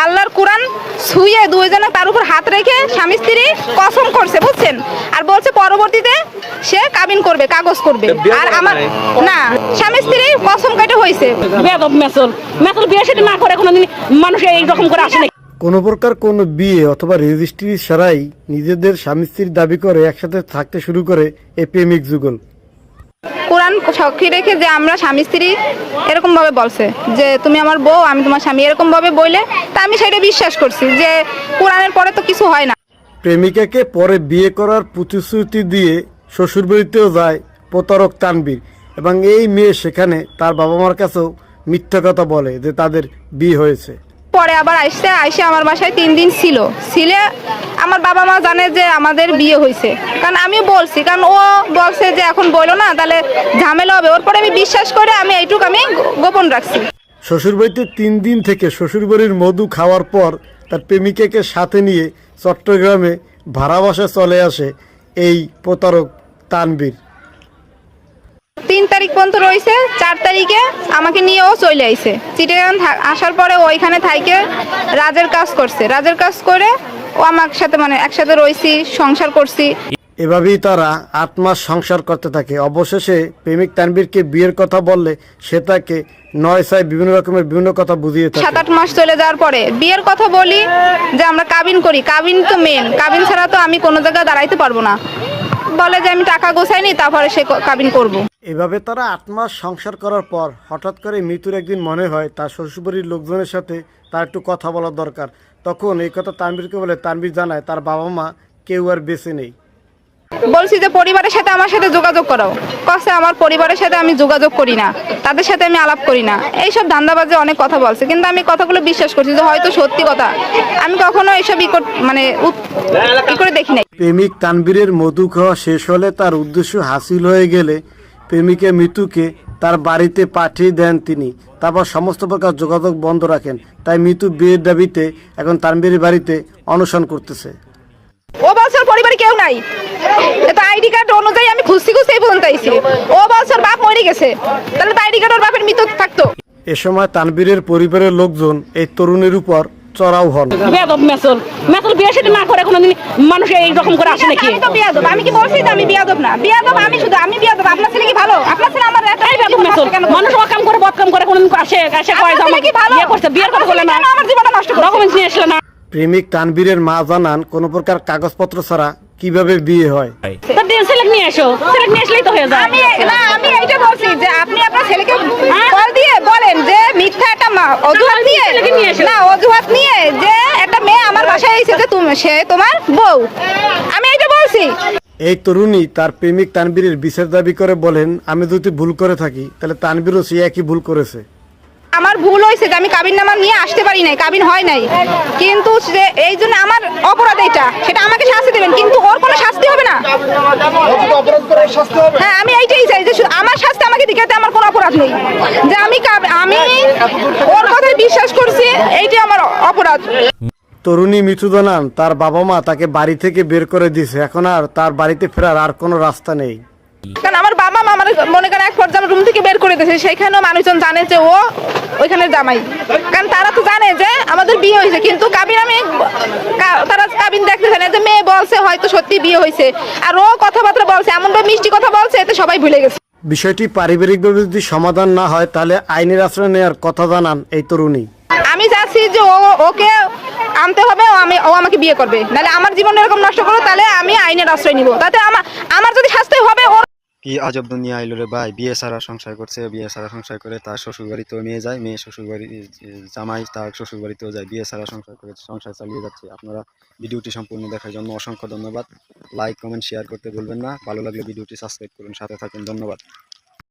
আল্লাহর কোরআন ছুঁয়ে দুইজনে তার উপর হাত রেখে স্বামী স্ত্রী কসম করছে, বুঝছেন? আর বলছে পরবর্তীতে সে কাবিন করবে, কাগজ করবে। আর আমার না, স্বামী স্ত্রী কসম কেটে হয়েছে। বেয়াদব মেসল মেসল বিয়ে সাথে না করে কোনোদিন মানুষ এই রকম করে আসে না। কোনো প্রকার কোনো বিয়ে অথবা রেজিস্ট্রি ছাড়াই নিজেদের স্বামী স্ত্রীর দাবি করে একসাথে থাকতে শুরু করে এই প্রেমিক যুগল। কোরআন সাক্ষী রেখে যে আমরা স্বামী স্ত্রী এরকম ভাবে বলছে যে তুমি আমার বউ, আমি তোমার স্বামী, এরকম ভাবে বললে তা আমি সেটা বিশ্বাস করছি যে কোরআনের পরে তো কিছু হয় না। প্রেমিকাকে পরে বিয়ে করার প্রতিশ্রুতি দিয়ে শ্বশুরবাড়িতেও যায় প্রতারক তানবীর, এবং এই মেয়ে সেখানে তার বাবা মার কাছেও মিথ্যা কথা বলে যে তাদের বিয়ে হয়েছে। পরে আবার আইসে আমার বাসায় 3 দিন ছিলে আমার বাবা মা জানে যে আমাদের বিয়ে হয়েছে, কারণ আমি বলছি, কারণ ও বলছে যে এখন বলো না তাহলে ঝামেলা হবে। ওর পরে আমি বিশ্বাস করে আমি এইটুকু আমি গোপন রাখছি। শ্বশুরবাড়িতে 3 দিন থেকে শ্বশুরবাড়ির মধু খাওয়ার পর তার প্রেমিকাকে সাথে নিয়ে চট্টগ্রামে ভাড়া বাসায় চলে আসে এই প্রতারক তানবীর। 3 তারিখ পর্যন্ত রয়েছে, 4 তারিখে আমাকে নিয়েও চলে আইছে। চিটাগাং আসার পরে ওইখানে থাইকে রাজের কাজ করছে, রাজের কাজ করে ও আমার সাথে মানে একসাথে রয়েছি, সংসার করছি। এভাবেই তারা 8 মাস সংসার করতে থাকে। অবশেষে প্রেমিক তানবীরকে বিয়ের কথা বললে সে তাকে 9 বিভিন্ন রকমের বিভিন্ন কথা বুঝিয়ে থাকে। 7-8 মাস চলে যাওয়ার পরে বিয়ের কথা বলি যে আমরা কাবিন করি, কাবিন তো মেন, কাবিন ছাড়া তো আমি কোনো জায়গায় দাঁড়াইতে পারবো না। বলে যে আমি টাকা গোছাইনি, তারপরে সে কাবিন করব। এভাবে তারা 8 মাস সংসার করার পর হঠাৎ করে মৃত্যুর একদিন মনে হয় তার শ্বশুরবাড়ির লোকজনের সাথে তার একটু কথা বলার দরকার। তখন এই কথা তানবীরকে বলে, তানবীর জানায় তার বাবা মা কেউ আর বেঁচে নেই। বলছি যে পরিবারের সাথে আমার সাথে যোগাযোগ করো, কছে আমার পরিবারের সাথে আমি যোগাযোগ করি না, তাদের সাথে আমি আলাপ করি না, এইসব ধান্দাবাজে অনেক কথা বলছে। কিন্তু আমি কথাগুলো বিশ্বাস করছি যে হয়তো সত্যি কথা, আমি কখনো এইসব মানে করে দেখি নাই। প্রেমিক তানবীরের মধু খাওয়া শেষ হলে তার উদ্দেশ্য হাসিল হয়ে গেলে প্রেমিকা মিতুকে তার বাড়িতে পাঠিয়ে দেন তিনি। তারপর সমস্ত প্রকার যোগাযোগ বন্ধ রাখেন। তাই মিতু বিয়ের দাবিতে এখন তানবীরের বাড়িতে অনশন করতেছে। ও বলছে পরিবারে কেউ নাই, তো আইডি কার্ড অনুযায়ী আমি খুঁজছি এই পর্যন্ত আইছি। ও বলছে বাপ মরে গেছে, তাহলে তো আইডি কার্ড ওর বাপের মৃত্যু থাকতো। এ সময় তানবীরের পরিবারের লোকজন এই তরুণের উপর চড়াও হন। বেয়াদব মেসল মেসল বিয়ে সাথে না করে কোনোদিন মানুষ এই রকম করে আসে নাকি? আমি তো বিয়াদব, আমি কি বলছি যে আমি বিয়াদব না? বিয়াদব আমি, শুধু আমি বিয়াদব। আপনার ছেলে কি ভালো? আপনার ছেলে আমার এই বেয়াদব মেসল মানুষ অকাম করে বদকাম করে কোনোদিন আসে কয় যে আমার বিয়ে করছে, বিয়ের কথা বলে না, আমার জীবনটা নষ্ট করে ডকুমেন্টস নিয়ে আসলে না। প্রেমিক তানবীরের মা জানান কোনো প্রকার কাগজপত্র ছাড়া কিভাবে বিয়ে হয়। তার দিন সিলেক্ট নিয়ে এসো, সিলেক্ট নিয়ে আসলেই তো হয়ে যায়। আমি এইটা বলছি যে আপনি আপনার ছেলেকে কল দিয়ে বলেন যে মিথ্যা একটা অজুহাত নিয়ে না, অজুহাত নিয়ে যে একটা মেয়ে আমার বাসায় এসেছে যে সে তোমার বউ, আমি এইটা বলছি। এই তরুণী তার প্রেমিক তানবীরের বিচার দাবি করে বলেন, আমি যদি ভুল করে থাকি তাহলে তানবীরও সে একই ভুল করেছে। আমার ভুল হয়েছে যে আমি কাবিন নামা নিয়ে আসতে পারি নাই, কাবিন হয় নাই, কিন্তু এই জন্য আমার অপরাধ এটা, সেটা আমাকে শাস্তি দেবেন, কিন্তু ওর কোনো শাস্তি হবে না। হ্যাঁ, আমি এইটাই চাই যে আমার শাস্তি আমাকে দিকে, আমার কোনো অপরাধ নেই, যে আমি ওর কথায় বিশ্বাস করছি, এইটাই আমার অপরাধ। তরুণী মিতু জানান তার বাবা মা তাকে বাড়ি থেকে বের করে দিয়েছে, এখন আর তার বাড়িতে ফেরার আর কোনো রাস্তা নেই। কারণ আমার বাবা মা আমার মনে করেন এক পর্যায়ে রুম থেকে বের করে দিয়েছে, সেখানেও মানুষজন জানে যে ও ওইখানে জামাই, কারণ তারা তো জানে যে আমাদের বিয়ে হয়েছে, কিন্তু কাবিন তারা কাবিন দেখতে জানে যে মেয়ে বলছে হয়তো সত্যি বিয়ে হয়েছে, আর ও কথাবার্তা বলছে, এমনভাবে মিষ্টি কথা বলছে, এতে সবাই ভুলে গেছে। বিষয়টি পারিবারিকভাবে যদি সমাধান না হয় তাহলে আইনের আশ্রয় নেওয়ার কথা জানান এই তরুণী। আমি চাচ্ছি যে ওকে আনতে হবে, ও আমাকে বিয়ে করবে, নাহলে আমার জীবন এরকম নষ্ট করো, তাহলে আমি আইনের আশ্রয় নিব, তাতে আমার যদি শাস্তি হবে। কি আজব দুনিয়া আইলো রে ভাই! বিয়ে সারা সংসার করছে, বিয়ে সারা সংসার করে তার শ্বশুর বাড়িতেও নিয়ে যায়, মেয়ে শ্বশুর বাড়ি জামাই তার শ্বশুর বাড়িতেও যায়, বিয়ে সারা সংসার করে সংসার চালিয়ে যাচ্ছে। আপনারা ভিডিওটি সম্পূর্ণ দেখার জন্য অসংখ্য ধন্যবাদ। লাইক কমেন্ট শেয়ার করতে ভুলবেন না। ভালো লাগলে ভিডিওটি সাবস্ক্রাইব করুন, সাথে থাকুন। ধন্যবাদ।